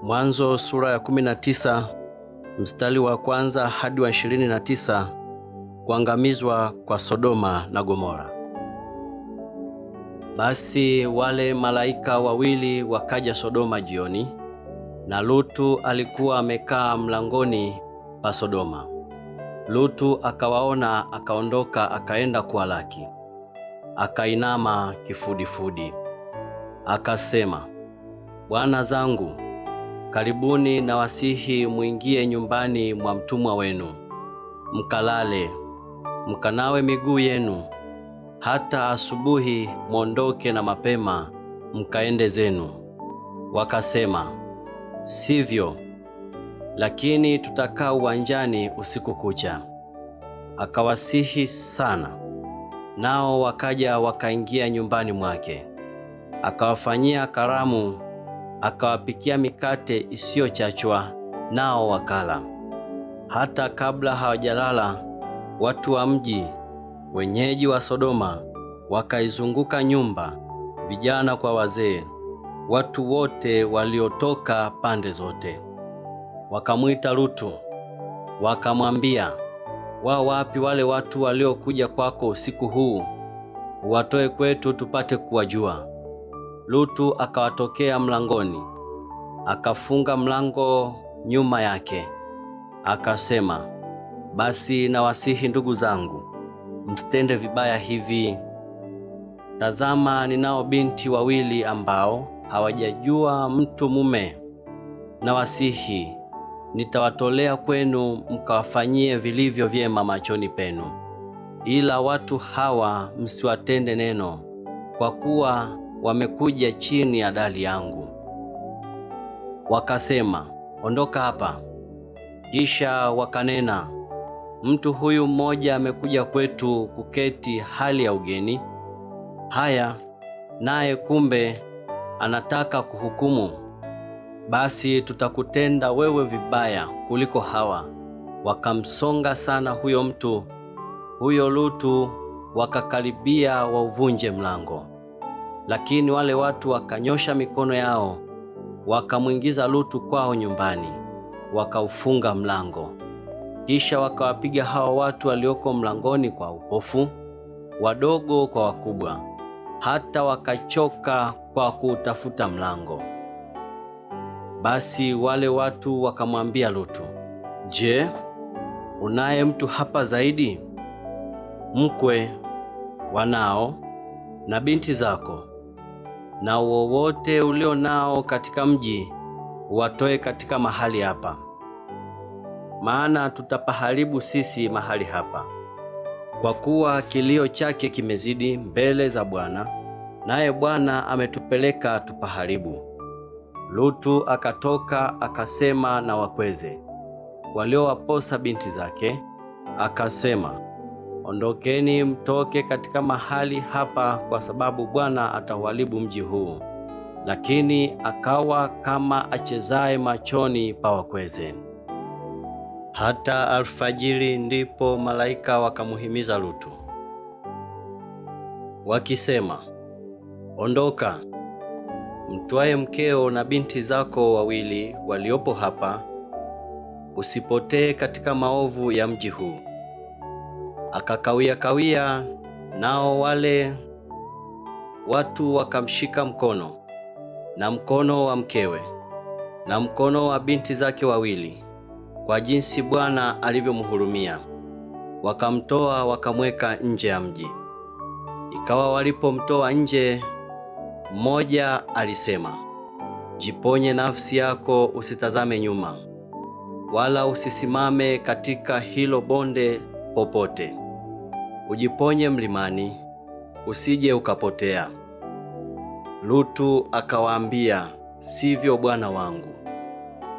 Mwanzo sura ya 19 mstari wa kwanza hadi wa 29. Kuangamizwa kwa Sodoma na Gomora. Basi wale malaika wawili wakaja Sodoma jioni, na Lutu alikuwa amekaa mlangoni pa Sodoma. Lutu akawaona, akaondoka akaenda kuwalaki. Akainama kifudifudi. Akasema, Bwana zangu, karibuni na wasihi muingie nyumbani mwa mtumwa wenu, mkalale, mkanawe miguu yenu, hata asubuhi mwondoke na mapema mkaende zenu. Wakasema, sivyo, lakini tutakaa uwanjani usiku kucha. Akawasihi sana, nao wakaja wakaingia nyumbani mwake. Akawafanyia karamu, akawapikia mikate isiyochachwa, nao wakala. Hata kabla hawajalala, watu wa mji, wenyeji wa Sodoma, wakaizunguka nyumba, vijana kwa wazee, watu wote waliotoka pande zote. Wakamwita Lutu, wakamwambia, wapi wale watu waliokuja kwako usiku huu? Uwatoe kwetu tupate kuwajua. Lutu akawatokea mlangoni, akafunga mlango nyuma yake. Akasema, basi nawasihi ndugu zangu, msitende vibaya hivi. Tazama, ninao binti wawili ambao hawajajua mtu mume. Nawasihi, nitawatolea kwenu mkawafanyie vilivyo vyema machoni penu. Ila watu hawa msiwatende neno, kwa kuwa wamekuja chini ya dali yangu. Wakasema, ondoka hapa. Kisha wakanena, mtu huyu mmoja amekuja kwetu kuketi hali ya ugeni. Haya, naye kumbe anataka kuhukumu. Basi tutakutenda wewe vibaya kuliko hawa. Wakamsonga sana huyo mtu, huyo Lutu, wakakaribia wauvunje mlango. Lakini wale watu wakanyosha mikono yao, wakamwingiza Lutu kwao nyumbani, wakaufunga mlango. Kisha wakawapiga hawa watu walioko mlangoni kwa upofu, wadogo kwa wakubwa, hata wakachoka kwa kuutafuta mlango. Basi wale watu wakamwambia Lutu, je, unaye mtu hapa zaidi? Mkwe, wanao na binti zako, na wowote ulio nao katika mji uwatoe katika mahali hapa, maana tutapaharibu sisi mahali hapa, kwa kuwa kilio chake kimezidi mbele za Bwana, naye Bwana ametupeleka tupaharibu. Lutu akatoka akasema na wakweze waliowaposa binti zake, akasema, ondokeni mtoke katika mahali hapa, kwa sababu Bwana atauharibu mji huu. Lakini akawa kama achezaye machoni pa wakweze. Hata alfajiri ndipo malaika wakamuhimiza Lutu, wakisema, ondoka, mtwae mkeo na binti zako wawili waliopo hapa, usipotee katika maovu ya mji huu. Akakawia, nao wale watu wakamshika mkono, na mkono wa mkewe, na mkono wa binti zake wawili, kwa jinsi Bwana alivyomhurumia. Wakamtoa wakamweka nje ya mji. Ikawa walipomtoa nje, mmoja alisema, jiponye nafsi yako, usitazame nyuma, wala usisimame katika hilo bonde popote. Ujiponye mlimani, usije ukapotea. Lutu akawaambia, sivyo bwana wangu.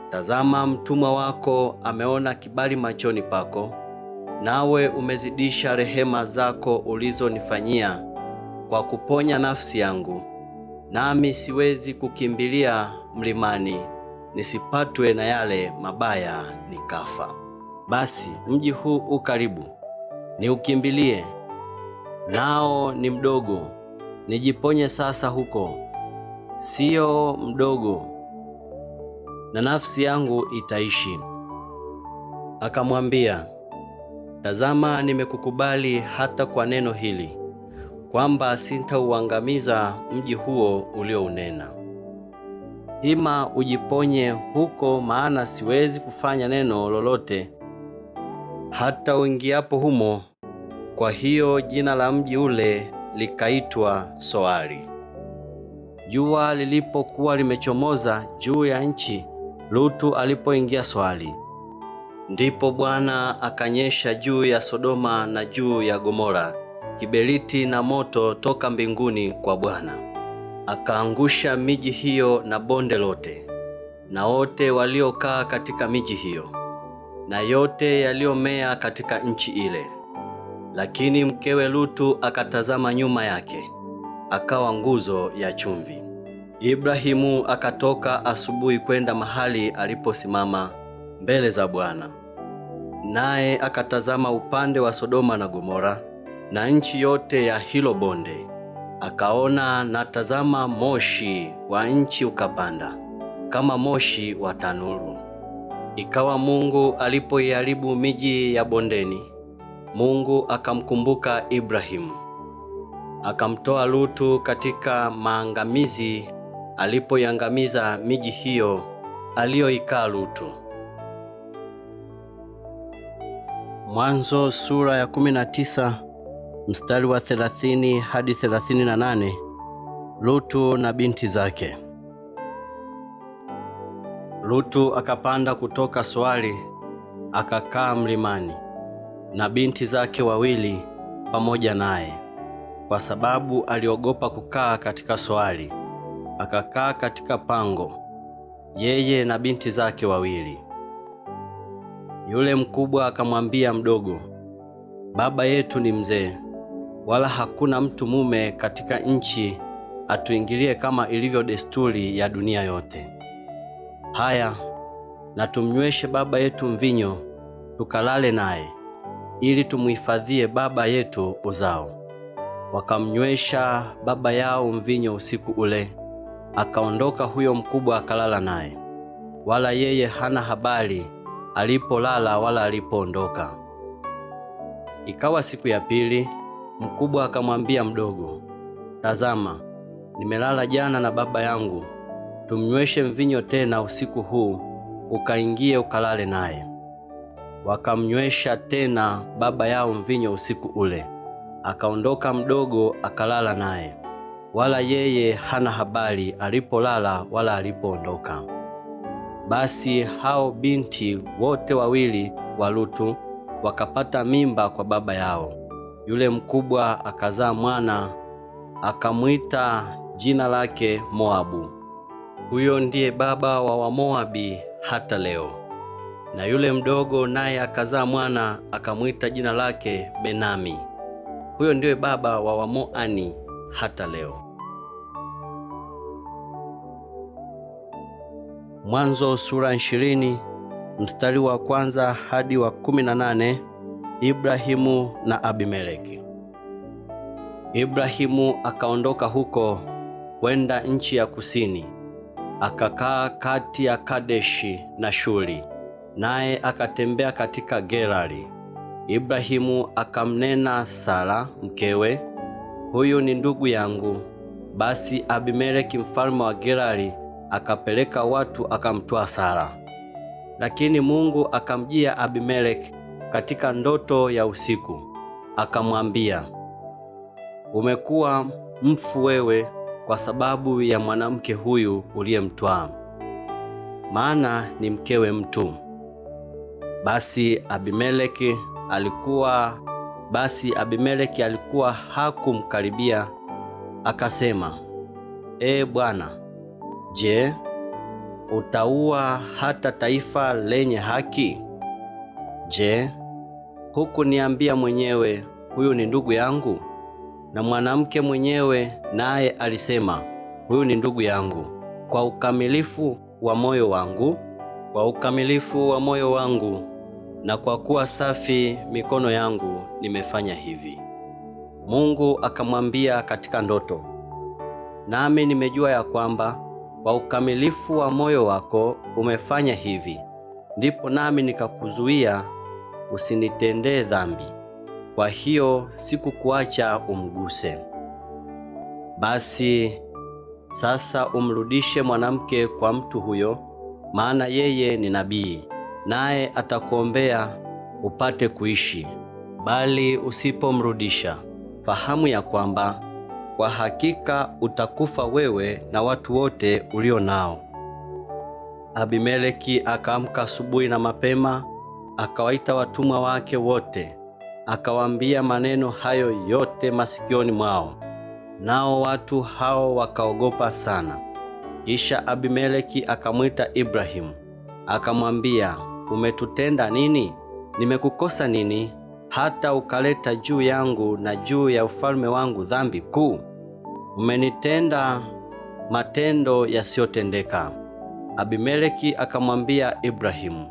Tazama, mtumwa wako ameona kibali machoni pako, nawe umezidisha rehema zako ulizonifanyia kwa kuponya nafsi yangu. Nami siwezi kukimbilia mlimani nisipatwe na yale mabaya nikafa. Basi mji huu ukaribu, niukimbilie, nao ni mdogo. Nijiponye sasa huko, sio mdogo. na nafsi yangu itaishi. Akamwambia, tazama, nimekukubali hata kwa neno hili, kwamba sitauangamiza mji huo uliounena. Hima ujiponye huko, maana siwezi kufanya neno lolote hata uingiapo humo. Kwa hiyo jina la mji ule likaitwa Soari. Jua lilipokuwa limechomoza juu ya nchi, Lutu alipoingia Soari, ndipo Bwana akanyesha juu ya Sodoma na juu ya Gomora kiberiti na moto toka mbinguni kwa Bwana. Akaangusha miji hiyo na bonde lote, na wote waliokaa katika miji hiyo, na yote yaliyomea katika nchi ile. Lakini mkewe Lutu akatazama nyuma yake, akawa nguzo ya chumvi. Ibrahimu akatoka asubuhi kwenda mahali aliposimama mbele za Bwana, naye akatazama upande wa Sodoma na Gomora na nchi yote ya hilo bonde. Akaona na tazama, moshi wa nchi ukapanda kama moshi wa tanuru. Ikawa Mungu alipoiharibu miji ya bondeni, Mungu akamkumbuka Ibrahimu, akamtoa Lutu katika maangamizi alipoiangamiza miji hiyo aliyoikaa Lutu. Mwanzo sura ya 19 mstari wa 30 hadi 38. Lutu na binti zake. Lutu akapanda kutoka Soari akakaa mlimani, na binti zake wawili pamoja naye, kwa sababu aliogopa kukaa katika Soari. Akakaa katika pango, yeye na binti zake wawili. Yule mkubwa akamwambia mdogo, baba yetu ni mzee, wala hakuna mtu mume katika nchi atuingilie kama ilivyo desturi ya dunia yote. Haya, na tumnyweshe baba yetu mvinyo, tukalale naye, ili tumuhifadhie baba yetu uzao. Wakamnywesha baba yao mvinyo usiku ule. Akaondoka huyo mkubwa akalala naye, wala yeye hana habari alipolala wala alipoondoka. Ikawa siku ya pili, mkubwa akamwambia mdogo, tazama, nimelala jana na baba yangu, tumnyweshe mvinyo tena usiku huu, ukaingie ukalale naye. Wakamnywesha tena baba yao mvinyo usiku ule. Akaondoka mdogo akalala naye, wala yeye hana habari alipolala wala alipoondoka. Basi hao binti wote wawili wa Lutu wakapata mimba kwa baba yao. Yule mkubwa akazaa mwana, akamwita jina lake Moabu. Huyo ndiye baba wa Wamoabi hata leo. Na yule mdogo naye akazaa mwana, akamwita jina lake Benami. Huyo ndiye baba wa Wamoani hata leo. Mwanzo sura 20 mstari wa 1 hadi wa 18. Ibrahimu na Abimeleki. Ibrahimu akaondoka huko kwenda nchi ya kusini, akakaa kati ya Kadeshi na Shuri, naye akatembea katika Gerari. Ibrahimu akamnena Sara mkewe, huyu ni ndugu yangu. Basi Abimeleki mfalme wa Gerari akapeleka watu akamtwaa Sara. Lakini Mungu akamjia Abimeleki katika ndoto ya usiku, akamwambia, umekuwa mfu wewe kwa sababu ya mwanamke huyu uliyemtwaa, maana ni mkewe mtu. Basi Abimeleki alikuwa hakumkaribia. Akasema, Bwana, je, utaua hata taifa lenye haki? Je, hukuniambia mwenyewe huyu ni ndugu yangu? Na mwanamke mwenyewe naye alisema, huyu ni ndugu yangu. Kwa ukamilifu wa moyo wangu, na kwa kuwa safi mikono yangu nimefanya hivi. Mungu akamwambia katika ndoto, nami nimejua ya kwamba kwa ukamilifu wa moyo wako umefanya hivi, ndipo nami nikakuzuia usinitendee dhambi. Kwa hiyo sikukuacha umguse. Basi sasa umrudishe mwanamke kwa mtu huyo, maana yeye ni nabii, naye atakuombea upate kuishi. Bali usipomrudisha, fahamu ya kwamba kwa hakika utakufa wewe na watu wote ulio nao. Abimeleki akaamka asubuhi na mapema, akawaita watumwa wake wote, akawaambia maneno hayo yote masikioni mwao. Nao watu hao wakaogopa sana. Kisha Abimeleki akamwita Ibrahimu, akamwambia, umetutenda nini? Nimekukosa nini hata ukaleta juu yangu na juu ya ufalme wangu dhambi kuu? Umenitenda matendo yasiyotendeka. Abimeleki akamwambia Ibrahimu,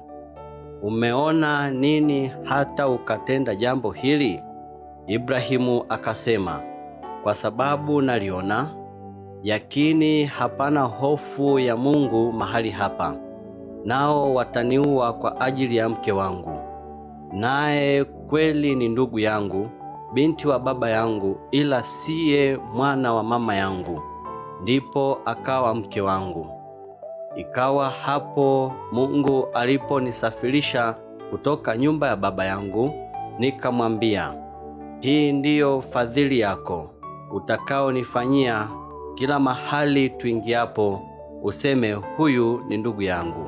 umeona nini hata ukatenda jambo hili? Ibrahimu akasema, kwa sababu naliona, yakini hapana hofu ya Mungu mahali hapa, nao wataniua kwa ajili ya mke wangu, naye kweli ni ndugu yangu, binti wa baba yangu, ila siye mwana wa mama yangu, ndipo akawa mke wangu. Ikawa hapo Mungu aliponisafirisha kutoka nyumba ya baba yangu, nikamwambia, hii ndiyo fadhili yako utakaonifanyia kila mahali tuingiapo, useme huyu ni ndugu yangu.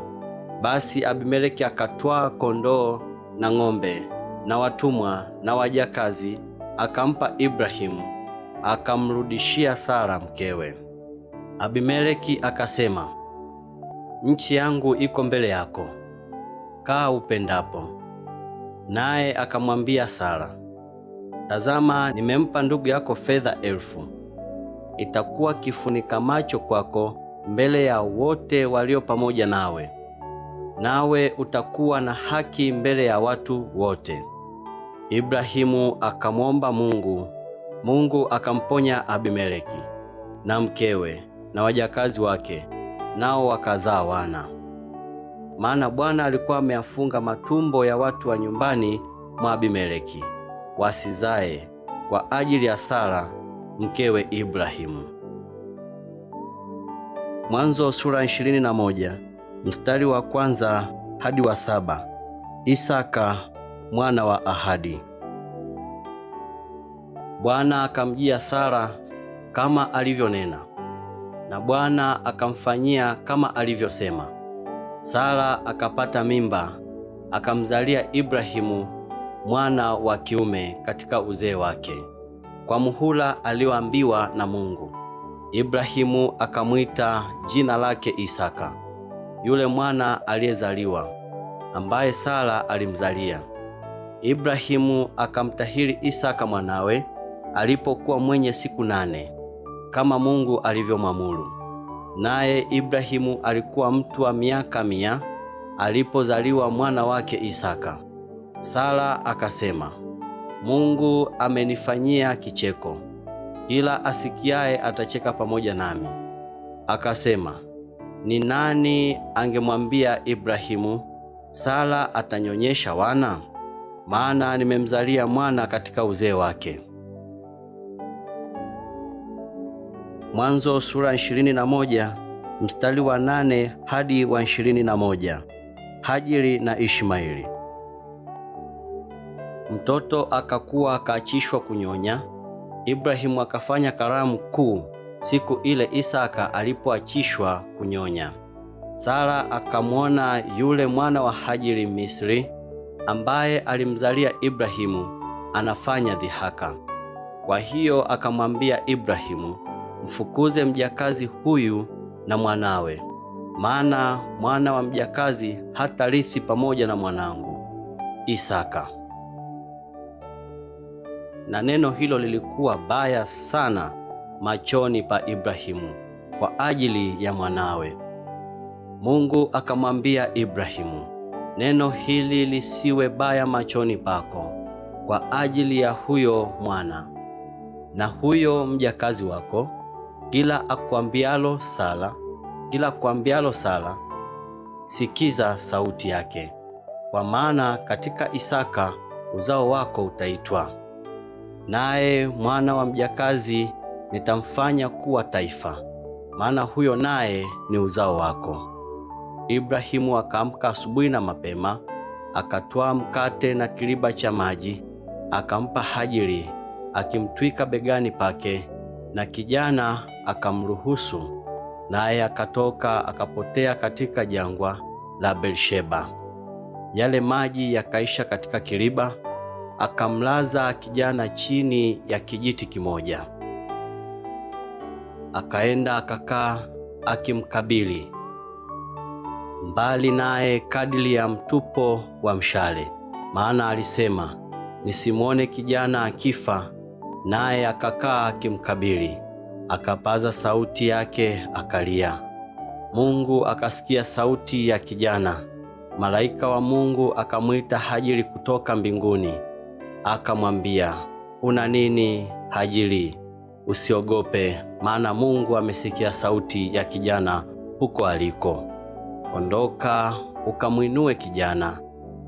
Basi Abimeleki akatwaa kondoo na ng'ombe na watumwa na wajakazi, akampa Ibrahimu, akamrudishia Sara mkewe. Abimeleki akasema, nchi yangu iko mbele yako, kaa upendapo. Naye akamwambia Sara, tazama, nimempa ndugu yako fedha 1000. Itakuwa kifunika macho kwako mbele ya wote walio pamoja nawe, nawe utakuwa na haki mbele ya watu wote. Ibrahimu akamwomba Mungu, Mungu akamponya Abimeleki na mkewe na wajakazi wake, nao wakazaa wana. Maana Bwana alikuwa ameyafunga matumbo ya watu wa nyumbani mwa Abimeleki wasizae kwa ajili ya Sara mkewe Ibrahimu. Mwanzo sura 21 mstari wa 1 hadi wa 7. Isaka mwana wa ahadi. Bwana akamjia Sara kama alivyonena, na Bwana akamfanyia kama alivyosema. Sara akapata mimba, akamzalia Ibrahimu mwana wa kiume katika uzee wake, kwa muhula alioambiwa na Mungu. Ibrahimu akamwita jina lake Isaka, yule mwana aliyezaliwa, ambaye Sara alimzalia. Ibrahimu akamtahiri Isaka mwanawe alipokuwa mwenye siku 8, kama Mungu alivyomwamuru. Naye Ibrahimu alikuwa mtu wa miaka 100 alipozaliwa mwana wake Isaka. Sara akasema, Mungu amenifanyia kicheko, kila asikiaye atacheka pamoja nami. Akasema, ni nani angemwambia Ibrahimu, Sara atanyonyesha wana? Maana nimemzalia mwana katika uzee wake. Mwanzo sura 21 mstari wa 8 hadi wa 21. Hajiri na Ishmaeli. Mtoto akakuwa akaachishwa kunyonya. Ibrahimu akafanya karamu kuu siku ile Isaka alipoachishwa kunyonya. Sara akamwona yule mwana wa Hajiri Misri, ambaye alimzalia Ibrahimu, anafanya dhihaka. Kwa hiyo akamwambia Ibrahimu, mfukuze mjakazi huyu na mwanawe, maana mwana wa mjakazi hatarithi pamoja na mwanangu Isaka. Na neno hilo lilikuwa baya sana machoni pa Ibrahimu kwa ajili ya mwanawe. Mungu akamwambia Ibrahimu, neno hili lisiwe baya machoni pako kwa ajili ya huyo mwana na huyo mjakazi wako. Kila akwambialo Sara, kila kuambialo Sara, sikiza sauti yake, kwa maana katika Isaka uzao wako utaitwa, naye mwana wa mjakazi nitamfanya kuwa taifa, maana huyo naye ni uzao wako. Ibrahimu akaamka asubuhi na mapema, akatwaa mkate na kiriba cha maji, akampa Hajiri, akimtwika begani pake, na kijana akamruhusu, naye akatoka akapotea katika jangwa la Beersheba. Yale maji yakaisha katika kiriba, akamlaza kijana chini ya kijiti kimoja. Akaenda akakaa akimkabili mbali naye kadiri ya mtupo wa mshale, maana alisema, nisimwone kijana akifa. Naye akakaa akimkabili, akapaza sauti yake akalia. Mungu akasikia sauti ya kijana. Malaika wa Mungu akamwita Hajiri kutoka mbinguni, akamwambia, una nini Hajiri? Usiogope, maana Mungu amesikia sauti ya kijana huko aliko. Ondoka, ukamwinue kijana,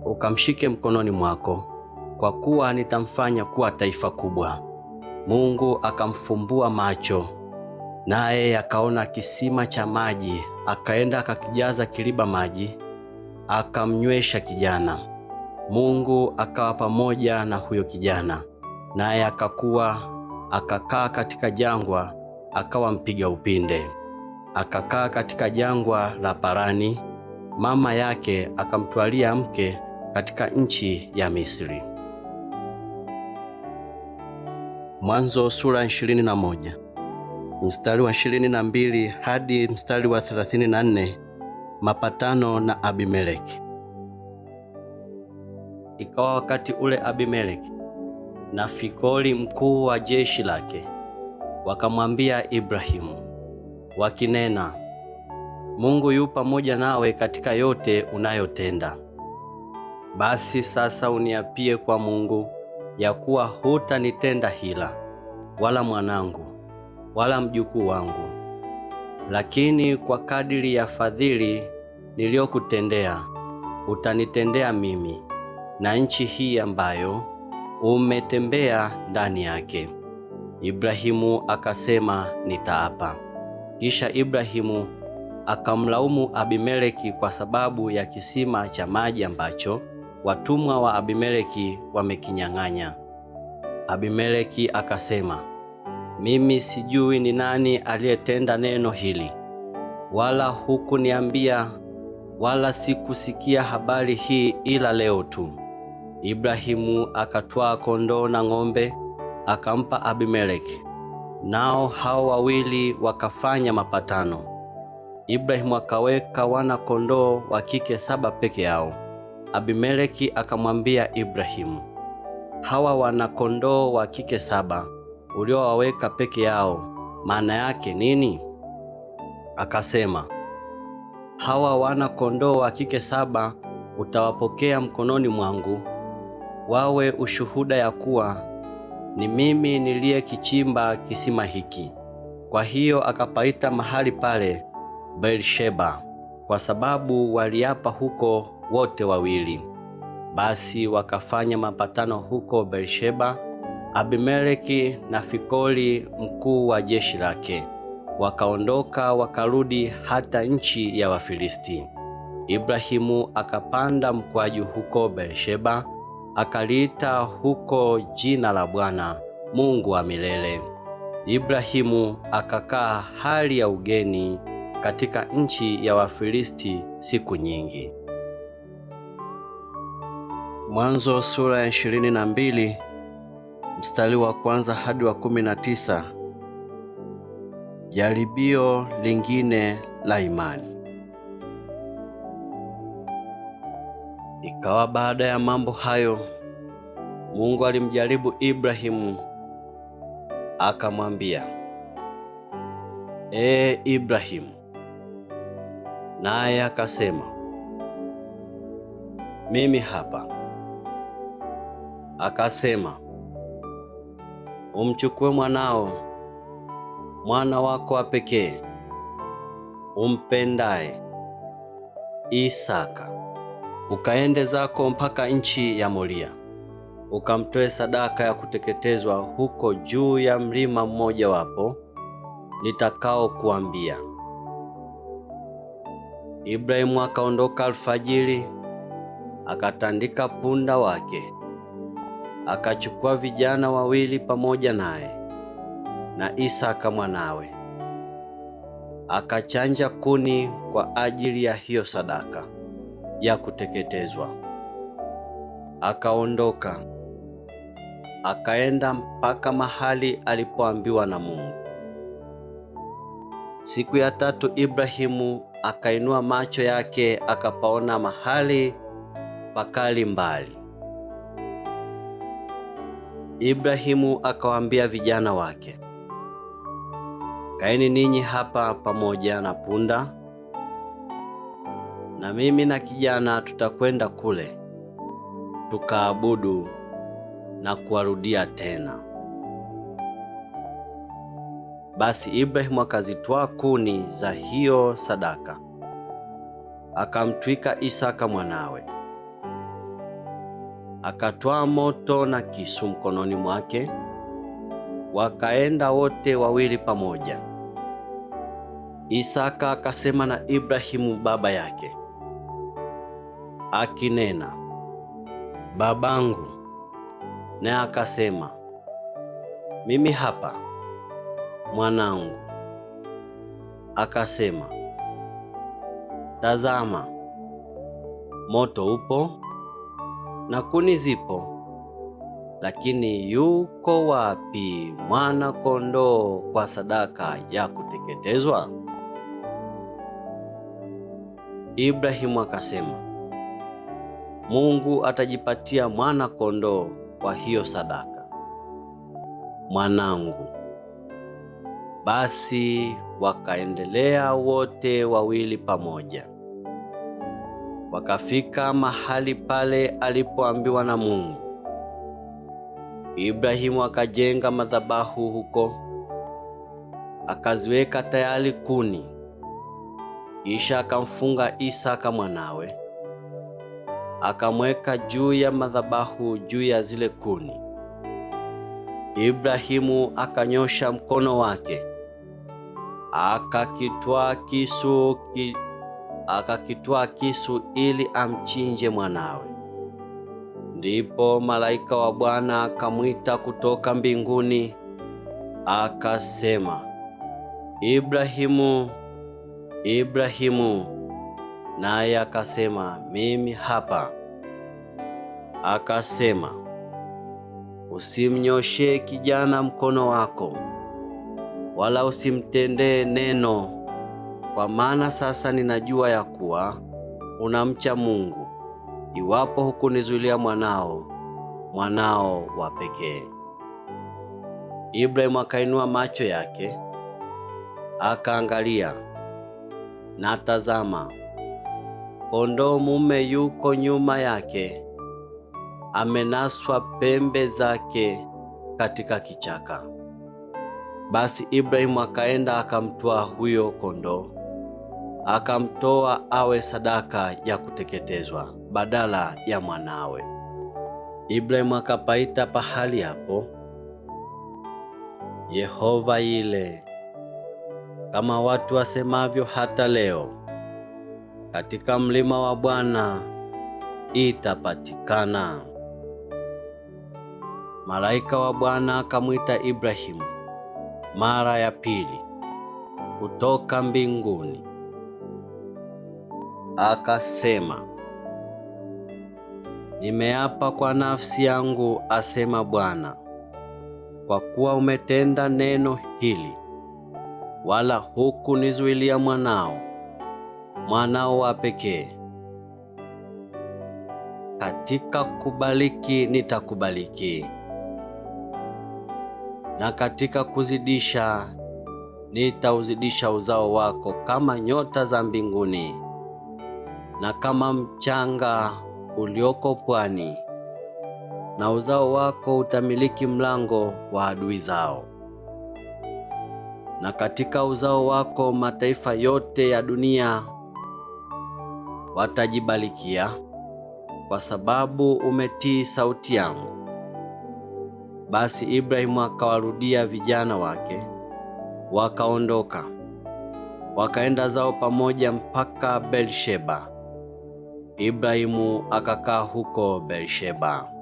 ukamshike mkononi mwako, kwa kuwa nitamfanya kuwa taifa kubwa. Mungu akamfumbua macho, naye akaona kisima cha maji, akaenda akakijaza kiriba maji, akamnywesha kijana. Mungu akawa pamoja na huyo kijana, naye akakuwa, akakaa katika jangwa, akawa mpiga upinde. Akakaa katika jangwa la Parani, mama yake akamtwalia mke katika nchi ya Misri. Mwanzo sura 21 mstari wa 22 hadi mstari wa 34. Mapatano na Abimeleki. Ikawa wakati ule Abimeleki na Fikoli mkuu wa jeshi lake wakamwambia Ibrahimu wakinena, Mungu yu pamoja nawe katika yote unayotenda. Basi sasa uniapie kwa Mungu ya kuwa hutanitenda hila, wala mwanangu, wala mjukuu wangu, lakini kwa kadiri ya fadhili niliyokutendea utanitendea mimi na nchi hii ambayo umetembea ndani yake. Ibrahimu akasema, nitaapa. Kisha Ibrahimu akamlaumu Abimeleki kwa sababu ya kisima cha maji ambacho watumwa wa Abimeleki wamekinyang'anya. Abimeleki akasema, mimi sijui ni nani aliyetenda neno hili, wala hukuniambia, wala sikusikia habari hii ila leo tu. Ibrahimu akatwaa kondoo na ng'ombe akampa Abimeleki, nao hao wawili wakafanya mapatano. Ibrahimu akaweka wana kondoo wa kike 7 peke yao. Abimeleki akamwambia Ibrahimu, hawa wana kondoo wa kike 7 uliowaweka peke yao, maana yake nini? Akasema, hawa wana kondoo wa kike 7 utawapokea mkononi mwangu, wawe ushuhuda ya kuwa ni mimi niliyekichimba kisima hiki. Kwa hiyo akapaita mahali pale Beersheba, kwa sababu waliapa huko wote wawili. Basi wakafanya mapatano huko Beersheba, Abimeleki na Fikoli mkuu wa jeshi lake, wakaondoka wakarudi hata nchi ya Wafilisti. Ibrahimu akapanda mkwaju huko Beersheba, akaliita huko jina la Bwana Mungu wa milele. Ibrahimu akakaa hali ya ugeni katika nchi ya Wafilisti siku nyingi. Mwanzo sura ya 22 mstari wa 1 hadi wa 19. Jaribio lingine la imani. Ikawa baada ya mambo hayo, Mungu alimjaribu Ibrahimu akamwambia, Ibrahimu. Naye akasema, mimi hapa. Akasema, umchukue mwanao, mwana wako wa pekee, umpendaye, Isaka, ukaende zako mpaka nchi ya Moria, ukamtoe sadaka ya kuteketezwa huko juu ya mlima mmoja wapo nitakao kuambia. Ibrahimu akaondoka alfajiri, akatandika punda wake, akachukua vijana wawili pamoja naye na Isaka mwanawe, akachanja kuni kwa ajili ya hiyo sadaka ya kuteketezwa. Akaondoka akaenda mpaka mahali alipoambiwa na Mungu. Siku ya tatu Ibrahimu akainua macho yake akapaona mahali pakali mbali. Ibrahimu akawaambia vijana wake, kaeni ninyi hapa pamoja na punda, na mimi na kijana tutakwenda kule tukaabudu na kuwarudia tena. Basi Ibrahimu akazitwaa kuni za hiyo sadaka, akamtwika Isaka mwanawe, akatwaa moto na kisu mkononi mwake, wakaenda wote wawili pamoja. Isaka akasema na Ibrahimu baba yake, akinena, babangu. Naye akasema, mimi hapa mwanangu. Akasema, tazama, moto upo na kuni zipo, lakini yuko wapi mwana kondoo kwa sadaka ya kuteketezwa? Ibrahimu akasema, Mungu atajipatia mwana kondoo kwa hiyo sadaka, mwanangu. Basi wakaendelea wote wawili pamoja, wakafika mahali pale alipoambiwa na Mungu. Ibrahimu akajenga madhabahu huko, akaziweka tayari kuni, kisha akamfunga Isaka mwanawe, akamweka juu ya madhabahu juu ya zile kuni. Ibrahimu akanyosha mkono wake, akakitwaa kisu ili amchinje mwanawe. Ndipo malaika wa Bwana akamwita kutoka mbinguni, akasema, Ibrahimu, Ibrahimu. Naye akasema, mimi hapa. Akasema, usimnyoshe kijana mkono wako, wala usimtendee neno, kwa maana sasa ninajua ya kuwa unamcha Mungu, iwapo hukunizuilia mwanao wa pekee. Ibrahimu akainua macho yake akaangalia, na tazama, kondoo mume yuko nyuma yake, amenaswa pembe zake katika kichaka. Basi Ibrahimu akaenda akamtwaa huyo kondoo, akamtoa awe sadaka ya kuteketezwa badala ya mwanawe. Ibrahimu akapaita pahali hapo Yehova Yire, kama watu wasemavyo hata leo, katika mlima wa Bwana itapatikana. Malaika wa Bwana akamwita Ibrahimu mara ya pili kutoka mbinguni, akasema, nimeapa kwa nafsi yangu, asema Bwana, kwa kuwa umetenda neno hili, wala hukunizuilia mwanao wa pekee. Katika kubariki nitakubariki, na katika kuzidisha nitauzidisha uzao wako kama nyota za mbinguni na kama mchanga ulioko pwani, na uzao wako utamiliki mlango wa adui zao. na katika uzao wako mataifa yote ya dunia watajibarikia, kwa sababu umetii sauti yangu. Basi Ibrahimu akawarudia vijana wake, wakaondoka, wakaenda zao pamoja mpaka Beersheba. Ibrahimu akakaa huko Beersheba.